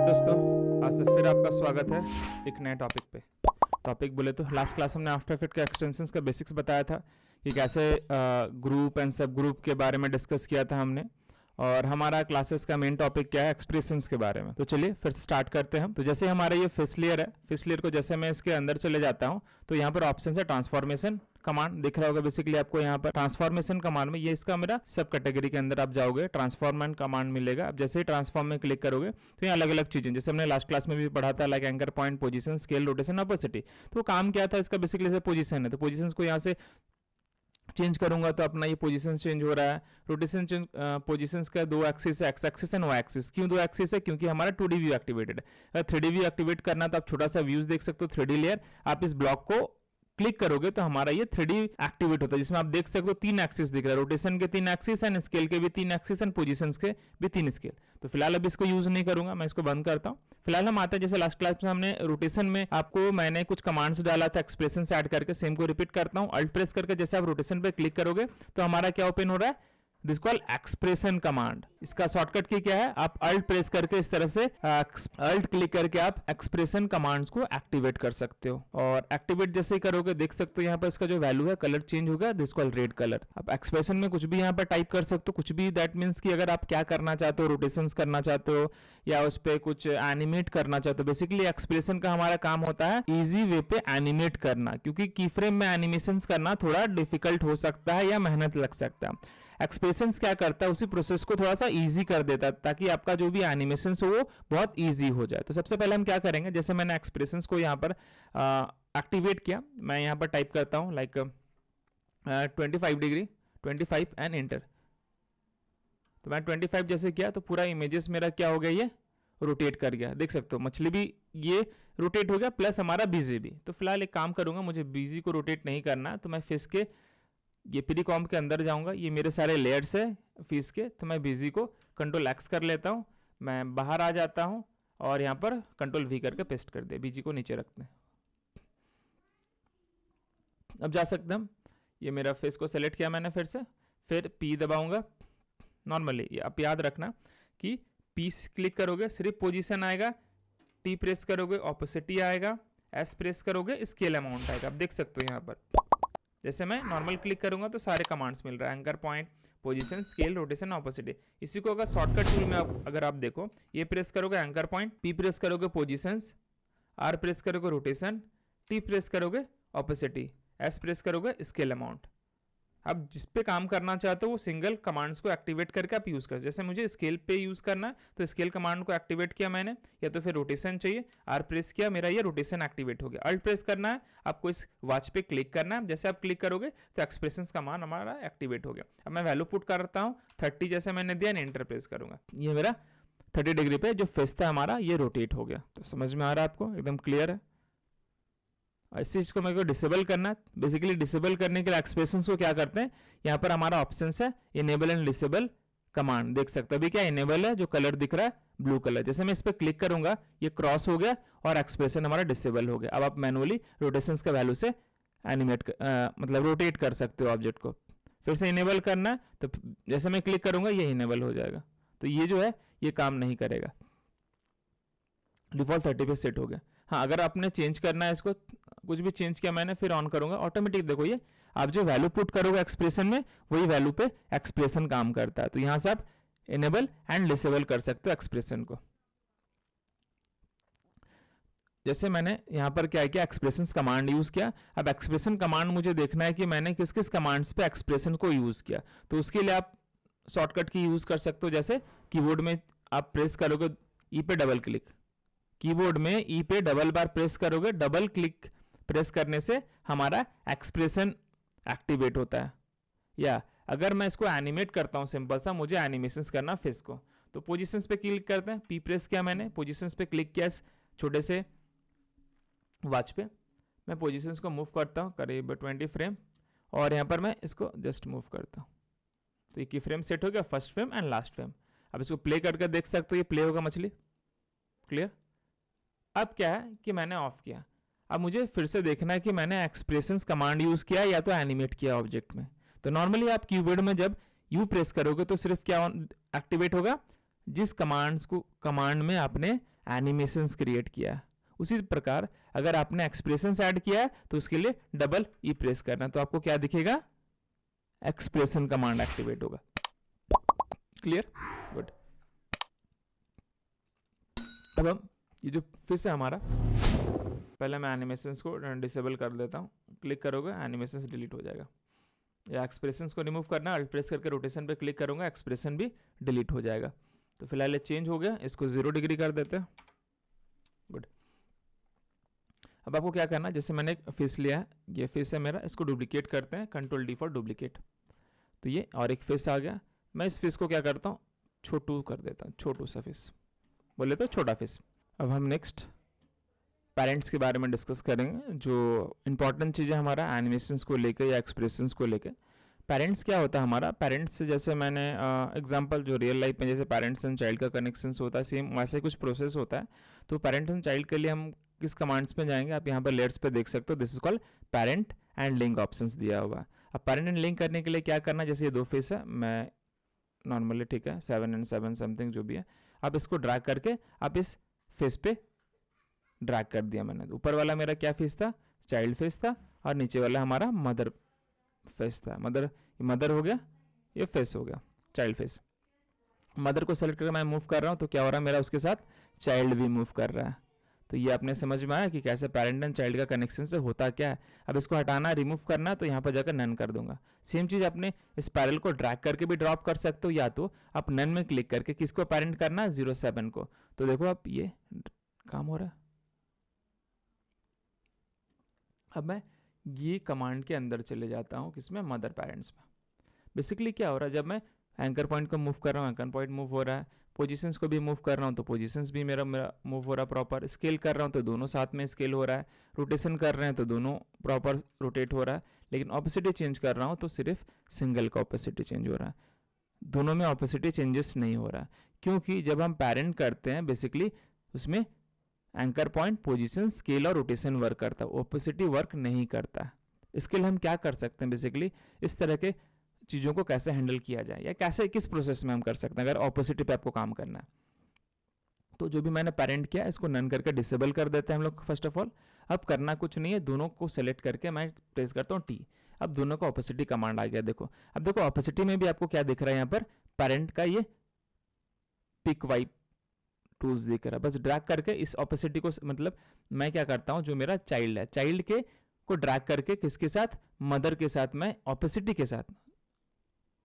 दोस्तों, आज से फिर आपका स्वागत है एक नए टॉपिक पे। टॉपिक बोले तो लास्ट क्लास हमने आफ्टर इफेक्ट के एक्सटेंशंस का बेसिक्स बताया था कि कैसे ग्रुप एंड सब ग्रुप के बारे में डिस्कस किया था हमने, और हमारा क्लासेस का मेन टॉपिक क्या है, एक्सप्रेशंस के बारे में। तो चलिए फिर से स्टार्ट करते हैं हम। तो जैसे हमारा ये फिश लेयर है, फिश लेयर को जैसे मैं इसके अंदर चले जाता हूँ तो यहाँ पर ऑप्शन है ट्रांसफॉर्मेशन कमांड दिख रहा होगा बेसिकली आपको। यहाँ पर ट्रांसफॉर्मेशन कमांड में ये इसका मेरा सब कैटेगरी के अंदर आप जाओगे, ट्रांसफॉर्मेशन कमांड मिलेगा। अब जैसे ही ट्रांसफॉर्म में क्लिक करोगे तो यहाँ अलग अलग चीजें, जैसे हमने लास्ट क्लास में भी पढ़ा था, like anchor point, position, scale, rotation, opacity. तो काम क्या था इसका, बेसिकली जैसे पोजीशन है तो पोजीशन को यहाँ से चेंज करूंगा तो अपना ये पोजीशन चेंज हो रहा है। रोटेशन चेंज, पोजीशंस का दो एक्सिस है, X axis and Y axis. क्यों दो एक्सिस है? क्योंकि हमारा 2D व्यू एक्टिवेटेड है। अगर 3D व्यू एक्टिवेट करना तो आप छोटा सा व्यूज देख सकते हो, 3D लेयर। आप इस ब्लॉक को क्लिक करोगे तो हमारा ये 3D एक्टिवेट होता है, जिसमें आप देख सकते हो 3 एक्सिस दिख रहा है, रोटेशन के 3 एक्सिस एंड स्केल के भी 3 एक्सिस एंड पोजीशंस के भी 3 स्केल। तो फिलहाल अब इसको यूज नहीं करूंगा, मैं इसको बंद करता हूँ। फिलहाल हम आते हैं, जैसे लास्ट क्लास में हमने रोटेशन में आपको मैंने कुछ कमांड्स डाला था एक्सप्रेशन से ऐड करके, सेम को रिपीट करता हूँ। अल्ट प्रेस करके जैसे आप रोटेशन पे क्लिक करोगे तो हमारा क्या ओपन हो रहा है, दिस कॉल एक्सप्रेशन कमांड। इसका शॉर्टकट की क्या है, आप अल्ट प्रेस करके इस तरह से अल्ट क्लिक करके आप एक्सप्रेशन कमांड्स को एक्टिवेट कर सकते हो। और एक्टिवेट जैसे ही करोगे देख सकते हो यहाँ पर इसका जो वैल्यू है कलर चेंज होगा, दिस कॉल रेड कलर। आप एक्सप्रेशन में कुछ भी यहाँ पर टाइप कर सकते हो, कुछ भी। दैट मीन्स कि अगर आप क्या करना चाहते हो, रोटेशंस करना चाहते हो या उस पर कुछ एनिमेट करना चाहते हो। बेसिकली एक्सप्रेशन का हमारा काम होता है इजी वे पे एनिमेट करना, क्योंकि की फ्रेम में एनिमेशंस करना थोड़ा डिफिकल्ट हो सकता है या मेहनत लग सकता है। एक्सप्रेशंस क्या करता है, उसी प्रोसेस को थोड़ा सा इजी कर देता है, ताकि आपका जो भी एनिमेशंस हो वो बहुत इजी हो जाए। तो सबसे पहले हम क्या करेंगे, जैसे मैंने एक्सप्रेशंस को यहाँ पर एक्टिवेट किया, मैं यहाँ पर टाइप करता हूँ लाइक 25 डिग्री, 25 एंड एंटर। तो मैं 25 जैसे किया तो पूरा इमेजेस मेरा क्या हो गया, ये रोटेट कर गया। देख सकते हो मछली भी ये रोटेट हो गया, प्लस हमारा बीजी भी। तो फिलहाल एक काम करूंगा, मुझे बीजी को रोटेट नहीं करना है, तो मैं फिश के ये प्रीकॉम के अंदर जाऊंगा। ये मेरे सारे लेयर्स है फिश के, तो मैं बीजी को कंट्रोल एक्स कर लेता हूँ, मैं बाहर आ जाता हूँ और यहाँ पर कंट्रोल वी करके पेस्ट कर दिया। बीजी को नीचे रखते हैं, अब जा सकते हम। ये मेरा फेस को सेलेक्ट किया मैंने, फिर पी दबाऊंगा नॉर्मली। आप याद रखना कि पी क्लिक करोगे सिर्फ पोजीशन आएगा, टी प्रेस करोगे ऑपोसिटी आएगा, एस प्रेस करोगे स्केल अमाउंट आएगा। आप देख सकते हो यहाँ पर जैसे मैं नॉर्मल क्लिक करूंगा तो सारे कमांड्स मिल रहा है, anchor point, position, scale, rotation, opacity. इसी को अगर शॉर्टकट टूल में अगर आप देखो, ये प्रेस करोगे एंकर पॉइंट, पी प्रेस करोगे पोजीशंस, आर प्रेस करोगे रोटेशन, टी प्रेस करोगे ऑपोसिटी, एस प्रेस करोगे स्केल अमाउंट। अब जिस पे काम करना चाहते हो वो सिंगल कमांड्स को एक्टिवेट करके आप यूज कर। जैसे मुझे स्केल पे यूज करना है तो स्केल कमांड को एक्टिवेट किया मैंने, या तो फिर रोटेशन चाहिए, आर प्रेस किया, मेरा ये रोटेशन एक्टिवेट हो गया। अल्ट प्रेस करना है, आपको इस वॉच पे क्लिक करना है, जैसे आप क्लिक करोगे तो एक्सप्रेशंस कमांड हमारा एक्टिवेट हो गया। अब मैं वैल्यू पुट करता हूँ 30 जैसे मैंने दिया, एंटर प्रेस करूंगा, ये मेरा 30 डिग्री पे जो फेस था हमारा ये रोटेट हो गया। तो समझ में आ रहा है आपको, एकदम क्लियर है। इस चीज को मेरे को डिसेबल करना है। बेसिकली डिसेबल करने के लिए एक्सप्रेशंस को क्या करते हैं, यहाँ पर हमारा ऑप्शन है इनेबल एंड डिसेबल कमांड। देख सकते हो अभी क्या इनेबल है, जो कलर दिख रहा है ब्लू कलर। जैसे मैं इस पर क्लिक करूंगा ये क्रॉस हो गया और एक्सप्रेशन हमारा डिसेबल हो गया। अब आप मैनुअली रोटेशंस का वैल्यू से एनिमेट मतलब रोटेट कर सकते हो ऑब्जेक्ट को। फिर से इनेबल करना है तो जैसे मैं क्लिक करूंगा ये इनेबल हो जाएगा। तो ये जो है ये काम नहीं करेगा, डिफॉल्ट 30 पे सेट हो गया। हाँ, अगर आपने चेंज करना है इसको, कुछ भी चेंज किया मैंने, फिर ऑन करूंगा, ऑटोमेटिक देखो ये आप जो वैल्यू पुट करोगे एक्सप्रेशन में वही वैल्यू पे एक्सप्रेशन काम करता है। तो यहां से आप इनेबल एंड डिसेबल कर सकते हो एक्सप्रेशन को। जैसे मैंने यहाँ पर क्या किया, एक्सप्रेशन कमांड यूज किया। अब एक्सप्रेशन कमांड मुझे देखना है कि मैंने किस किस कमांड्स पे एक्सप्रेशन को यूज किया। तो उसके लिए आप शॉर्टकट की यूज कर सकते हो। जैसे कीबोर्ड में आप प्रेस करोगे ई पे डबल क्लिक, कीबोर्ड में ई पे डबल बार प्रेस करोगे, डबल क्लिक प्रेस करने से हमारा एक्सप्रेशन एक्टिवेट होता है। या अगर मैं इसको एनिमेट करता हूं सिंपल सा, मुझे एनिमेशंस करना फेस को, तो पोजीशंस पे क्लिक करते हैं, पी प्रेस किया मैंने, पोजीशंस पे क्लिक किया छोटे से वॉच पे, मैं पोजीशंस को मूव करता हूं करीब 20 फ्रेम, और यहाँ पर मैं इसको जस्ट मूव करता हूं। तो ये की फ्रेम सेट हो गया, first frame and last frame. अब इसको प्ले करके देख सकते हो, ये प्ले होगा मछली, क्लियर। अब क्या है कि मैंने ऑफ किया, अब मुझे फिर से देखना है कि मैंने एक्सप्रेशंस कमांड यूज किया या तो एनिमेट किया ऑब्जेक्ट में। तो नॉर्मली आप कीबोर्ड में जब यू प्रेस करोगे तो सिर्फ क्या एक्टिवेट होगा, जिस कमांड में आपने एनिमेशंस क्रिएट किया है। उसी प्रकार अगर आपने एक्सप्रेशंस ऐड किया है तो उसके लिए डबल ई प्रेस करना, तो आपको क्या दिखेगा, एक्सप्रेशन कमांड एक्टिवेट होगा। Clear, good. अब हम ये जो फिश है हमारा, पहले मैं एनिमेशंस को डिसेबल कर देता हूँ, क्लिक करोगे एनिमेशंस डिलीट हो जाएगा। या एक्सप्रेशंस को रिमूव करना, अल्ट प्रेस करके रोटेशन पे क्लिक करूंगा, एक्सप्रेशन भी डिलीट हो जाएगा। तो फिलहाल ये चेंज हो गया, इसको 0 डिग्री कर देते हैं। गुड। अब आपको क्या करना है, जैसे मैंने एक फेस लिया है, ये फेस है मेरा, इसको डुप्लीकेट करते हैं, कंट्रोल डी फॉर डुप्लीकेट। तो ये और एक फेस आ गया। मैं इस फेस को क्या करता हूँ, छोटू कर देता हूँ, छोटू सा फेस, बोले तो छोटा फेस। अब हम नेक्स्ट पेरेंट्स के बारे में डिस्कस करेंगे, जो इंपॉर्टेंट चीज़ है हमारा एनिमेशंस को लेकर या एक्सप्रेशंस को लेकर। पेरेंट्स क्या होता है हमारा, पेरेंट्स से जैसे मैंने एग्जांपल जो रियल लाइफ में जैसे पेरेंट्स एंड चाइल्ड का कनेक्शंस होता है, सेम वैसे कुछ प्रोसेस होता है। तो पेरेंट्स एंड चाइल्ड के लिए हम किस कमांड्स में जाएंगे, आप यहाँ पर लेयर्स पे देख सकते हो, this is called parent and link options दिया हुआ है। अब पेरेंट एंड लिंक करने के लिए क्या करना है, जैसे ये 2 फेस है, मैं नॉर्मली ठीक है 7 and 7 समथिंग जो भी है, आप इसको ड्रैग करके आप इस फेस पे ड्रैग कर दिया मैंने। ऊपर वाला मेरा क्या फेस था, चाइल्ड फेस था, और नीचे वाला हमारा मदर फेस था। मदर हो गया, ये फेस हो गया चाइल्ड फेस। मदर को सेलेक्ट करके मैं मूव कर रहा हूँ तो क्या हो रहा है, मेरा उसके साथ चाइल्ड भी मूव कर रहा है। तो ये आपने समझ में आया कि कैसे पेरेंट एंड चाइल्ड का कनेक्शन से होता क्या है। अब इसको हटाना, रिमूव करना, तो यहाँ पर जाकर नन कर दूंगा। सेम चीज़ अपने इस पैरल को ड्रैग करके भी ड्रॉप कर सकते हो, या तो आप नन में क्लिक करके किसको पेरेंट करना है, 07 को। तो देखो आप ये काम हो रहा है। अब मैं ये कमांड के अंदर चले जाता हूँ, किसमें, मदर पेरेंट्स में। बेसिकली क्या हो रहा है, जब मैं एंकर पॉइंट को मूव कर रहा हूँ, एंकर पॉइंट मूव हो रहा है, पोजीशंस को भी मूव कर रहा हूँ तो पोजीशंस भी मेरा मूव हो रहा है प्रॉपर, स्केल कर रहा हूँ तो दोनों साथ में स्केल हो रहा है, रोटेशन कर रहे हैं तो दोनों प्रॉपर रोटेट हो रहा है। लेकिन ऑपोसिटी चेंज कर रहा हूँ तो सिर्फ सिंगल का ऑपोसिटी चेंज हो रहा है, दोनों में ऑपोसिटी चेंजेस नहीं हो रहा है। क्योंकि जब हम पेरेंट करते हैं बेसिकली उसमें एंकर पॉइंट, पोजीशन, स्केल और रोटेशन वर्क करता है, ऑपोसिटी वर्क नहीं करता। इसके लिए हम क्या कर सकते हैं, बेसिकली इस तरह के चीज़ों को कैसे हैंडल किया जाए या कैसे किस प्रोसेस में हम कर सकते हैं अगर ऑपोसिटी पे आपको काम करना है। तो जो भी मैंने पेरेंट किया इसको नन करके डिसेबल कर देते हैं हम लोग फर्स्ट ऑफ ऑल। अब करना कुछ नहीं है, दोनों को सेलेक्ट करके मैं प्रेस करता हूँ टी। अब दोनों का ऑपोसिटी कमांड आ गया। देखो अब देखो ऑपोसिटी में भी आपको क्या दिख रहा है, यहाँ पर पेरेंट का ये पिक वाइप टूल्स दिख रहा है। बस ड्रैग करके इस ऑपोसिटी को, मतलब मैं क्या करता हूँ, जो मेरा चाइल्ड है, चाइल्ड के को ड्रैग करके किसके साथ, मदर के साथ, मैं ऑपोसिटी के साथ,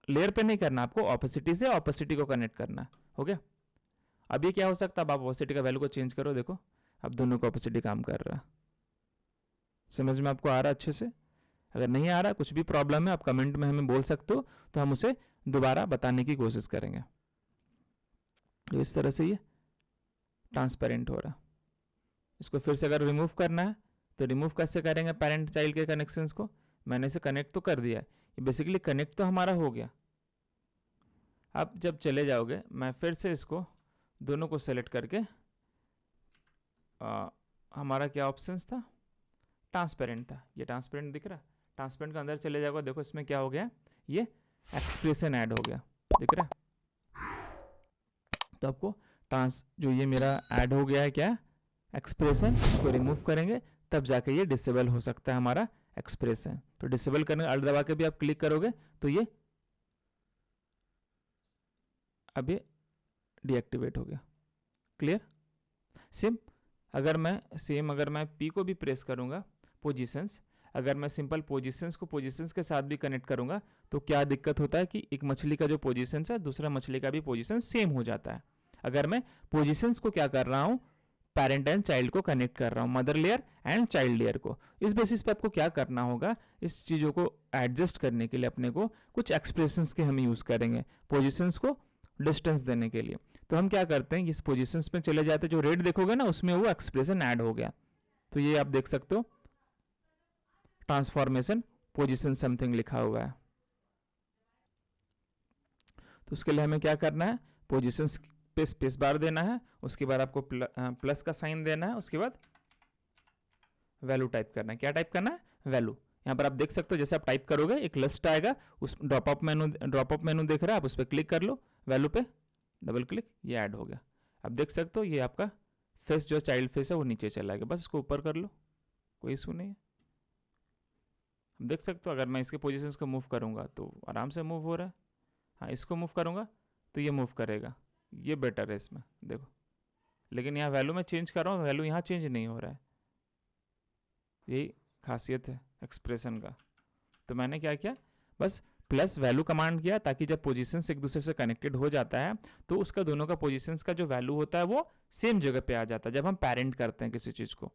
लेयर पे नहीं करना आपको, ऑपोसिटी से ऑपोसिटी को कनेक्ट करना। हो गया। अब ये क्या हो सकता है, अब आप ऑपोसिटी का वैल्यू को चेंज करो, देखो अब दोनों का ऑपोसिटी काम कर रहा है। समझ में आपको आ रहा है अच्छे से? अगर नहीं आ रहा, कुछ भी प्रॉब्लम है, आप कमेंट में हमें बोल सकते हो, तो हम उसे दोबारा बताने की कोशिश करेंगे। तो इस तरह से ये ट्रांसपेरेंट हो रहा। इसको फिर से अगर रिमूव करना है तो रिमूव कैसे करेंगे, पेरेंट चाइल्ड के कनेक्शंस को मैंने इसे कनेक्ट तो कर दिया है, ये बेसिकली कनेक्ट तो हमारा हो गया। अब जब चले जाओगे, मैं फिर से इसको दोनों को सेलेक्ट करके हमारा क्या ऑप्शंस था, ट्रांसपेरेंट था, ये ट्रांसपेरेंट दिख रहा है। ट्रांसपेरेंट के अंदर चले जाओगे, देखो इसमें क्या हो गया, ये एक्सप्रेशन ऐड हो गया, दिख रहा है। तो आपको जो ये मेरा ऐड हो गया है क्या, एक्सप्रेशन, इसको रिमूव करेंगे तब जाके ये डिसेबल हो सकता है हमारा एक्सप्रेशन। तो डिसेबल करने अल्ट दबा के भी आप क्लिक करोगे तो ये अब ये डीएक्टिवेट हो गया। क्लियर? सेम अगर मैं पी को भी प्रेस करूंगा, पोजीशंस, अगर मैं सिंपल पोजीशंस को पोजीशंस के साथ भी कनेक्ट करूंगा तो क्या दिक्कत होता है कि एक मछली का जो पोजीशन है दूसरा मछली का भी पोजीशन सेम हो जाता है। अगर मैं पोजीशंस को क्या कर रहा हूं, पेरेंट एंड चाइल्ड को कनेक्ट कर रहा हूं, mother layer and child layer को, इस बेसिस पे आपको क्या करना होगा, इस चीज़ों को एडजस्ट करने के लिए अपने को कुछ एक्सप्रेशंस के हम यूज़ करेंगे पोजीशंस को डिस्टेंस देने के लिए। तो हम क्या करते हैं, इस पोजीशंस में चले जाते हैं, जो रेड देखोगे ना उसमें वो एक्सप्रेशन ऐड हो गया। तो ये आप देख सकते हो, ट्रांसफॉर्मेशन पोजीशन समथिंग लिखा हुआ है। तो उसके लिए हमें क्या करना है, पोजीशंस पे स्पेस बार देना है, उसके बाद आपको प्लस का साइन देना है, उसके बाद वैल्यू टाइप करना है। क्या टाइप करना है, वैल्यू। यहाँ पर आप देख सकते हो, जैसे आप टाइप करोगे एक लिस्ट आएगा, उस ड्रॉपअप मेनू दिख रहा है, आप उस पर क्लिक कर लो, वैल्यू पे डबल क्लिक, ये ऐड हो गया। आप देख सकते हो ये आपका फेस जो चाइल्ड फेस है वो नीचे चला गया, बस इसको ऊपर कर लो, कोई इशू नहीं है। आप देख सकते हो अगर मैं इसके पोजीशंस को मूव करूँगा तो आराम से मूव हो रहा है। हाँ, इसको मूव करूँगा तो ये मूव करेगा, ये बेटर है इसमें, देखो। लेकिन यहाँ वैल्यू में चेंज कर रहा हूँ, वैल्यू यहाँ चेंज नहीं हो रहा है, यही खासियत है एक्सप्रेशन का। तो मैंने क्या किया, बस प्लस वैल्यू कमांड किया, ताकि जब पोजीशंस एक दूसरे से कनेक्टेड हो जाता है तो उसका दोनों का पोजीशंस का जो वैल्यू होता है वो सेम जगह पे आ जाता है जब हम पेरेंट करते हैं किसी चीज़ को,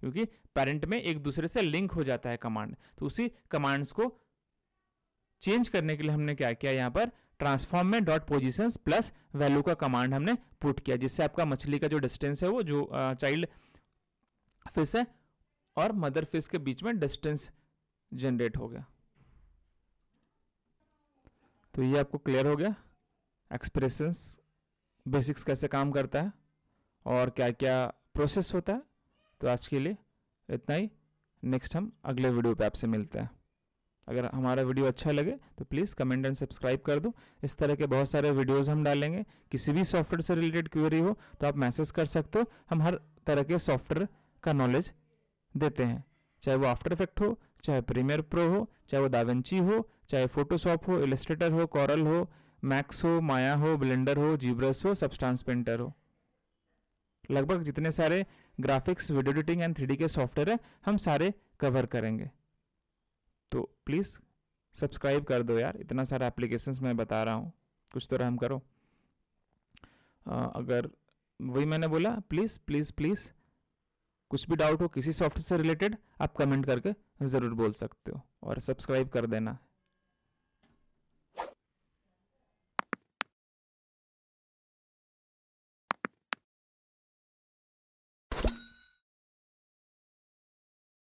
क्योंकि पेरेंट में एक दूसरे से लिंक हो जाता है कमांड। तो उसी कमांड्स को चेंज करने के लिए हमने क्या किया, यहाँ पर ट्रांसफॉर्म में डॉट पोजीशंस प्लस वैल्यू का कमांड हमने पुट किया, जिससे आपका मछली का जो डिस्टेंस है वो जो चाइल्ड फिश है और मदर फिश के बीच में डिस्टेंस जनरेट हो गया। तो ये आपको क्लियर हो गया एक्सप्रेशंस बेसिक्स कैसे काम करता है और क्या क्या प्रोसेस होता है। तो आज के लिए इतना ही, नेक्स्ट हम अगले वीडियो पे आपसे मिलते हैं। अगर हमारा वीडियो अच्छा लगे तो प्लीज़ कमेंट एंड सब्सक्राइब कर दो। इस तरह के बहुत सारे वीडियोस हम डालेंगे। किसी भी सॉफ्टवेयर से रिलेटेड क्वेरी हो तो आप मैसेज कर सकते हो, हम हर तरह के सॉफ्टवेयर का नॉलेज देते हैं, चाहे वो आफ्टर इफेक्ट हो, चाहे प्रीमियर प्रो हो, चाहे वो दाविंची हो, चाहे फोटोशॉप हो, इलस्ट्रेटर हो, कॉरल हो, मैक्स हो, माया हो, ब्लेंडर हो, जीब्रस हो, सबस्टांस पेंटर हो। लगभग जितने सारे graphics, video editing and 3D के सॉफ्टवेयर है हम सारे कवर करेंगे। तो प्लीज़ सब्सक्राइब कर दो यार, इतना सारा एप्लीकेशंस मैं बता रहा हूँ, कुछ तो रहम करो। अगर वही मैंने बोला, प्लीज़ प्लीज़ प्लीज़ कुछ भी डाउट हो किसी सॉफ्टवेयर से रिलेटेड आप कमेंट करके ज़रूर बोल सकते हो और सब्सक्राइब कर देना।